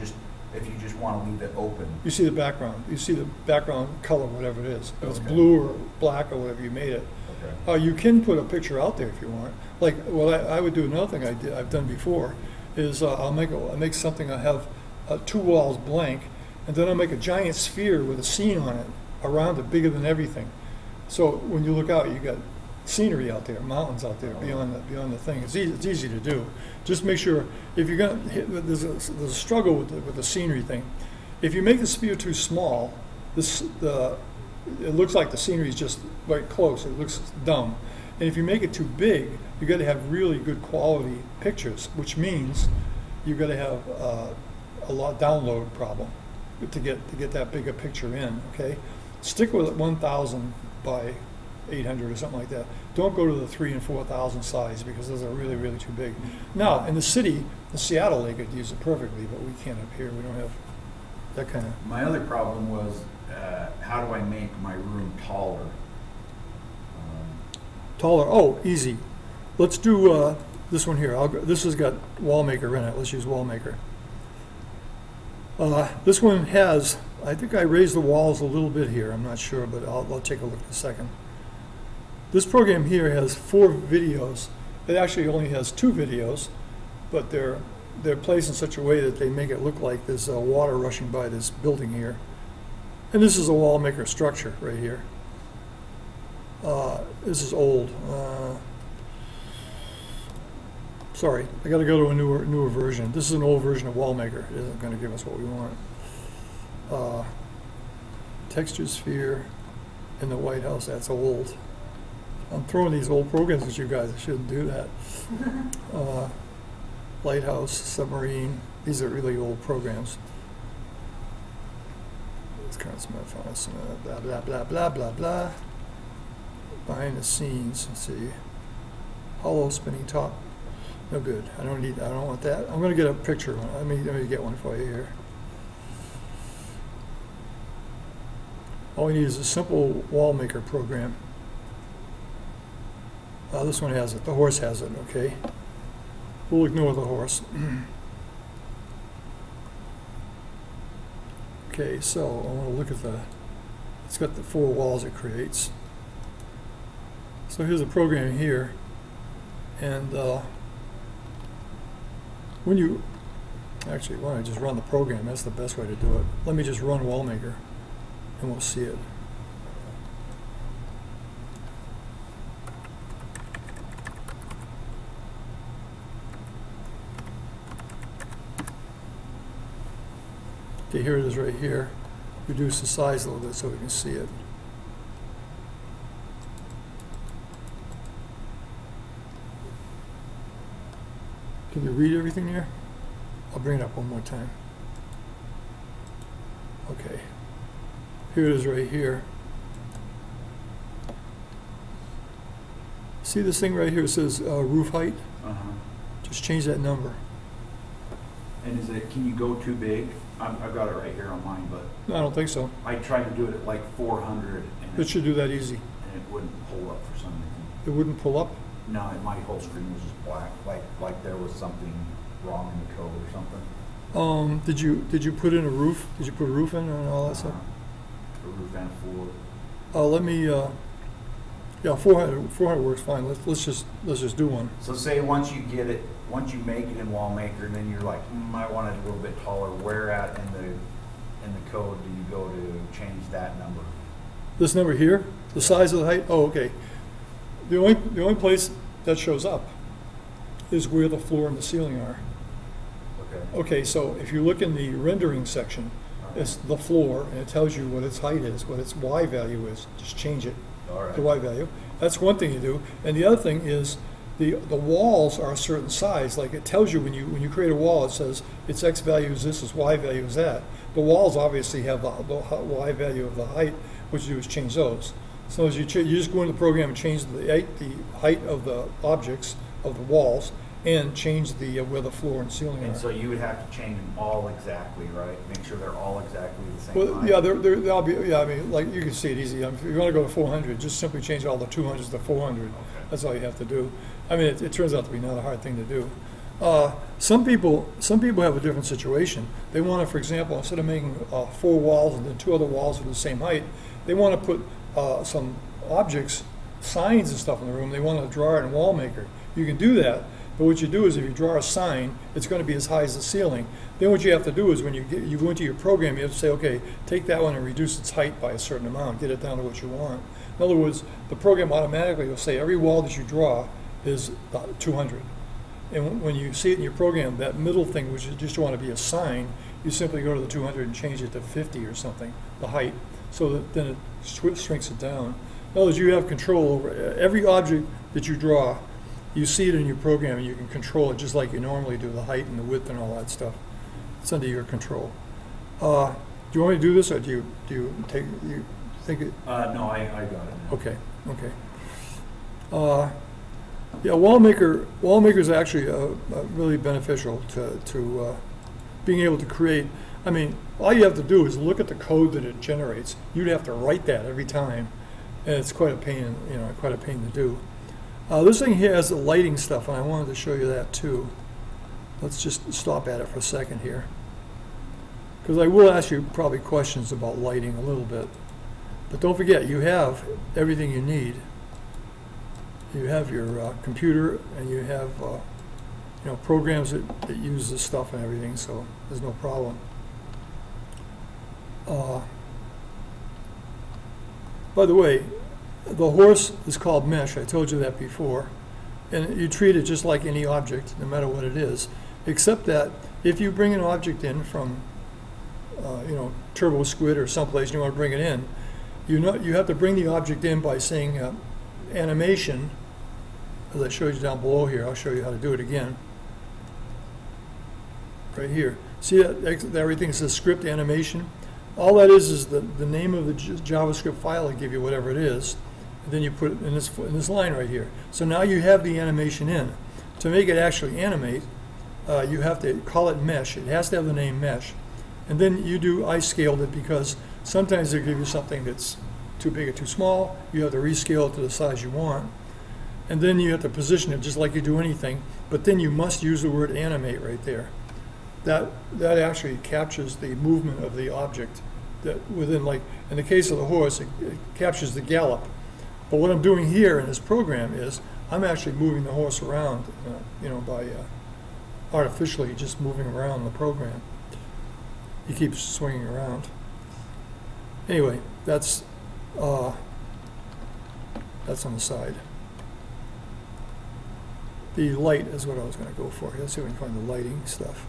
just want to leave it open. you see the background. You see the background color, whatever it is. If it's Okay. blue or black or whatever you made it. Okay. You can put a picture out there if you want. Like, well, I would do another thing I've done before is I'll make something. I have 2 walls blank, and then I'll make a giant sphere with a scene on it around it, bigger than everything. So when you look out, you got scenery out there, mountains out there beyond the thing. It's easy to do. Just make sure if you're gonna there's a struggle with the scenery thing. If you make the sphere too small, it looks like the scenery is just right close. It looks dumb. And if you make it too big, you got to have really good quality pictures, which means you got to have a lot download problem to get that big a picture in. Okay, stick with it 1,000 by 800 or something like that. Don't go to the 3,000 and 4,000 size because those are really, really too big. Now, in the city, in Seattle, they could use it perfectly, but we can't up here. We don't have that kind of. My other problem was, how do I make my room taller? Taller. Oh, easy. Let's do this one here. This has got WallMaker in it. Let's use WallMaker. This one has, I think I raised the walls a little bit here. I'm not sure, but I'll take a look in a second. This program here has 4 videos. It actually only has 2 videos, but they're placed in such a way that they make it look like there's water rushing by this building here. And this is a WallMaker structure right here. This is old. Sorry, I got to go to a newer version. This is an old version of WallMaker. It isn't going to give us what we want. Texture sphere in the White House. That's old. I'm throwing these old programs at you guys. I shouldn't do that. Lighthouse, submarine. These are really old programs. It's kind of smartphones. Blah blah blah blah blah blah. Behind the scenes. Let's see. Hollow spinning top. No good. I don't want that. I'm going to get a picture. Let me get one for you here. All we need is a simple WallMaker program. This one has it. The horse has it. Okay. We'll ignore the horse. Okay. So I want to look at it's got the 4 walls it creates. So here's a program here, and when you actually want to just run the program, that's the best way to do it. Let me just run WallMaker, and we'll see it. Okay, here it is right here. Reduce the size a little bit so we can see it. Can you read everything there? I'll bring it up one more time. Okay. Here it is right here. See this thing right here? It says roof height. Just change that number. And can you go too big? I've got it right here on mine, but No, I don't think so. I tried to do it at like 400 and It should do that easy. and it wouldn't pull up for some reason. It wouldn't pull up. No, my whole screen was just black, like there was something wrong in the code or something. Did you put in a roof? Did you put a roof in and all that stuff? A roof and a floor. Let me, Yeah, 400 works fine. Let's just do one. So say once you make it in WallMaker, and then you're like, I want it a little bit taller, where at in the code do you go to change that number? This number here, the size of the height, oh, okay. The only place that shows up is where the floor and the ceiling are. Okay. Okay, so if you look in the rendering section, it's the floor, and it tells you what its height is, what its Y value is. Just change it, All right. the Y value. That's one thing you do. And the other thing is the walls are a certain size. Like it tells you when you create a wall, it says its X value is this, its Y value is that. The walls obviously have the Y value of the height. What you do is change those. So as you just go into the program and change the height of the objects of the walls, and change the where the floor and ceiling are. And so you would have to change them all exactly, right? Make sure they're all exactly the same Well, height. yeah, they'll be. Yeah, I mean, like you can see it easy. If you want to go to 400, just simply change all the 200s to 400. Okay. That's all you have to do. I mean, it turns out to be not a hard thing to do. Some people have a different situation. They want to, for example, instead of making 4 walls and then 2 other walls of the same height, they want to put some objects, signs and stuff in the room. They want to draw it in WallMaker. You can do that. But what you do is if you draw a sign, it's going to be as high as the ceiling. Then what you have to do is when you go into your program, you have to say, okay, take that one and reduce its height by a certain amount, get it down to what you want. In other words, the program automatically will say every wall that you draw is 200. And when you see it in your program, that middle thing, which is just want to be a sign, you simply go to the 200 and change it to 50 or something, the height, so that then it shrinks it down. In other words, you have control over every object that you draw. You see it in your program, and you can control it just like you normally do, the height and the width and all that stuff. It's under your control. Do you want me to do this, or do you think it? No, I got it now. Okay, okay. Yeah, WallMaker is actually really beneficial to being able to create. I mean, all you have to do is look at the code that it generates. You'd have to write that every time, and it's quite a pain, quite a pain to do. This thing here has the lighting stuff, and I wanted to show you that too. Let's just stop at it for a second here, because I will ask you probably questions about lighting a little bit. But don't forget, you have everything you need. You have your computer, and you have programs that use this stuff and everything, so there's no problem. By the way, the horse is called mesh. I told you that before. And you treat it just like any object, no matter what it is, except that if you bring an object in from, Turbo Squid or someplace, and you want to bring it in, you have to bring the object in by saying animation, as I showed you down below here. I'll show you how to do it again. Right here. See that everything says script animation? All that is the name of the JavaScript file will give you whatever it is. And then you put it in this line right here. So now you have the animation in. To make it actually animate, you have to call it mesh. It has to have the name mesh. And then I scaled it because sometimes they give you something that's too big or too small. You have to rescale it to the size you want. And then you have to position it just like you do anything. But then you must use the word animate right there. That actually captures the movement of the object. That within, like in the case of the horse, it captures the gallop. But what I'm doing here in this program is I'm actually moving the horse around, by artificially just moving around the program. He keeps swinging around. Anyway, that's on the side. The light is what I was going to go for. Let's see if we can find the lighting stuff.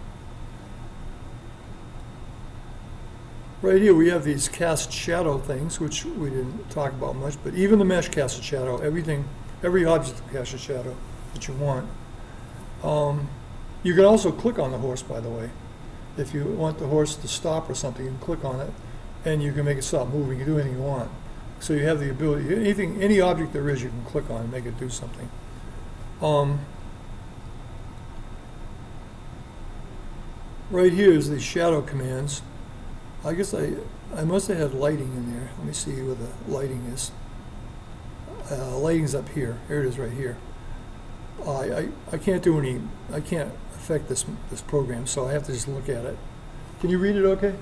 Right here we have these cast shadow things, which we didn't talk about much, but even the mesh casts a shadow. Every object casts a shadow that you want. You can also click on the horse, by the way. If you want the horse to stop or something, you can click on it, and you can make it stop moving. You can do anything you want. So you have the ability, any object there is, you can click on and make it do something. Right here is the shadow commands. I guess I must have had lighting in there. Let me see where the lighting is. Lighting's up here. Here it is right here. I can't affect this program, so I have to just look at it. Can you read it okay?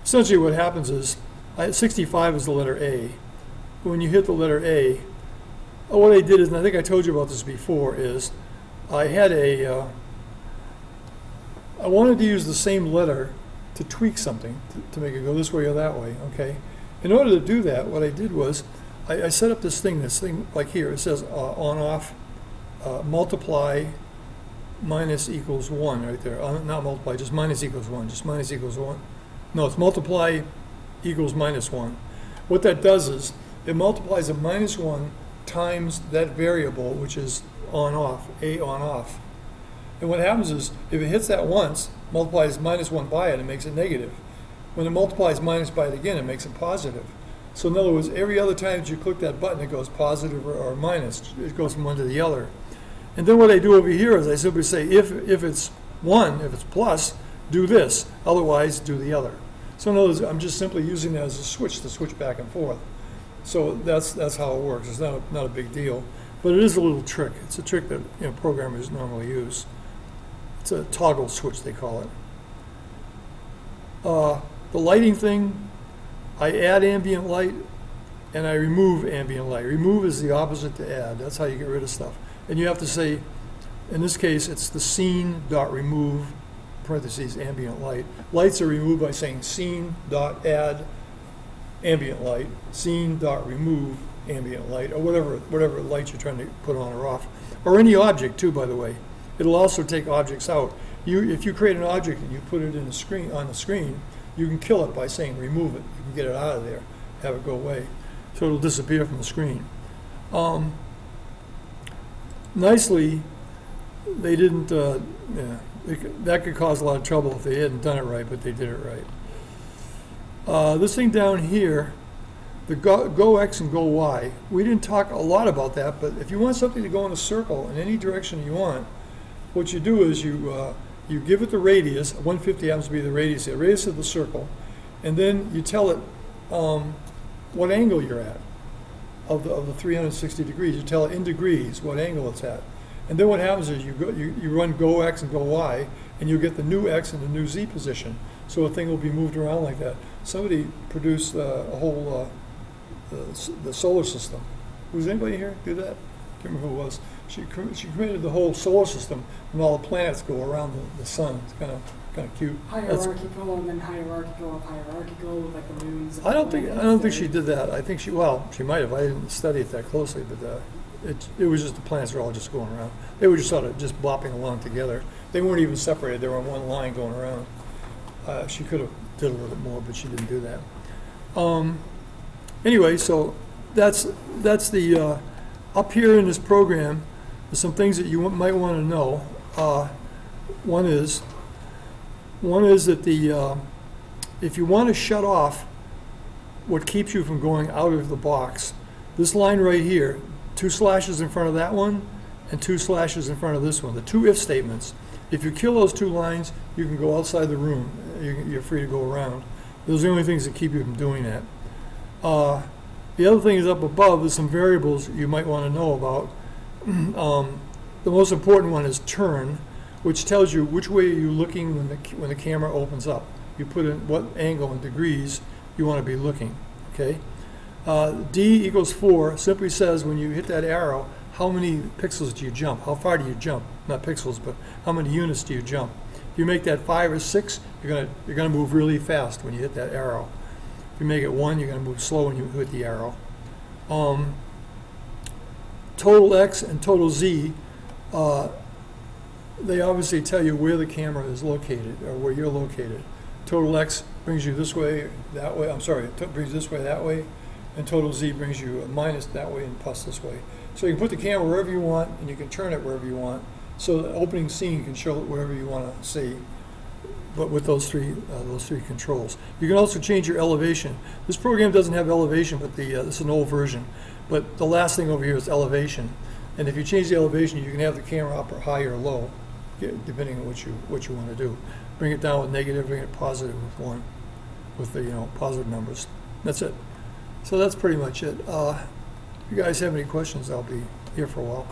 Essentially what happens is, 65 is the letter A, when you hit the letter A, what I did is, and I think I told you about this before, is I had I wanted to use the same letter to tweak something, to make it go this way or that way, okay? In order to do that, what I did was, I set up this thing like here, it says on, off, multiply, minus equals 1 right there. Not multiply, just minus equals 1, just minus equals 1. No, it's multiply equals minus 1. What that does is, it multiplies a minus 1 times that variable, which is on, off, A on, off. And what happens is, if it hits that once, multiplies minus 1 by it, it makes it negative. When it multiplies minus by it again, it makes it positive. So in other words, every other time that you click that button, it goes positive or minus. It goes from one to the other. And then what I do over here is I simply say, if it's 1, if it's plus, do this. Otherwise, do the other. So in other words, I'm just simply using that as a switch to switch back and forth. So that's how it works. It's not a big deal. But it is a little trick. It's a trick that programmers normally use. It's a toggle switch, they call it. The lighting thing, I add ambient light and I remove ambient light. Remove is the opposite to add. That's how you get rid of stuff. And you have to say, in this case, it's the scene.remove, parentheses, ambient light. Lights are removed by saying scene.add ambient light, scene.remove ambient light, or whatever light you're trying to put on or off. Or any object, too, by the way. It'll also take objects out. If you create an object and you put it on the screen, you can kill it by saying remove it. You can get it out of there, have it go away. So it'll disappear from the screen. Nicely, they didn't, that could cause a lot of trouble if they hadn't done it right, but they did it right. This thing down here, the go X and go Y, we didn't talk a lot about that, but if you want something to go in a circle in any direction you want, what you do is you give it the radius. 150 happens to be the radius of the circle, and then you tell it what angle you're at of the 360 degrees. You tell it in degrees what angle it's at, and then what happens is you run go X and go Y, and you get the new X and the new Z position. So a thing will be moved around like that. Somebody produced a whole the solar system. Was anybody here do that? I can't remember who it was. She created the whole solar system, and all the planets go around the sun. It's kind of cute. Hierarchical, and then hierarchical of hierarchical, with like the moons. I don't think she did that. I think she might have. I didn't study it that closely, but it was just the planets were all just going around. They were just sort of just bopping along together. They weren't even separated. They were on one line going around. She could have did a little bit more, but she didn't do that. Anyway, so that's the up here in this program. There's some things that you might want to know. One is that if you want to shut off what keeps you from going out of the box, this line right here, 2 slashes in front of that one and 2 slashes in front of this one, the 2 if statements. If you kill those 2 lines, you can go outside the room. You're free to go around. Those are the only things that keep you from doing that. The other thing is up above, there's some variables you might want to know about. The most important one is turn, which tells you which way are you looking when the camera opens up. You put in what angle in degrees you want to be looking. Okay. D equals 4 simply says when you hit that arrow, how many pixels do you jump? How far do you jump? Not pixels, but how many units do you jump? If you make that 5 or 6, you're gonna move really fast when you hit that arrow. If you make it 1, you're gonna move slow when you hit the arrow. Total X and total Z, they obviously tell you where the camera is located or where you're located. Total X brings you this way, that way. I'm sorry, it brings you this way, that way, and total Z brings you a minus that way and plus this way. So you can put the camera wherever you want, and you can turn it wherever you want. So the opening scene can show it wherever you want to see, but with those three controls. You can also change your elevation. This program doesn't have elevation, but this is an old version. But the last thing over here is elevation. And if you change the elevation, you can have the camera up or high or low, depending on what you want to do. Bring it down with negative, bring it positive with 1, with the positive numbers. That's it. So that's pretty much it. If you guys have any questions, I'll be here for a while.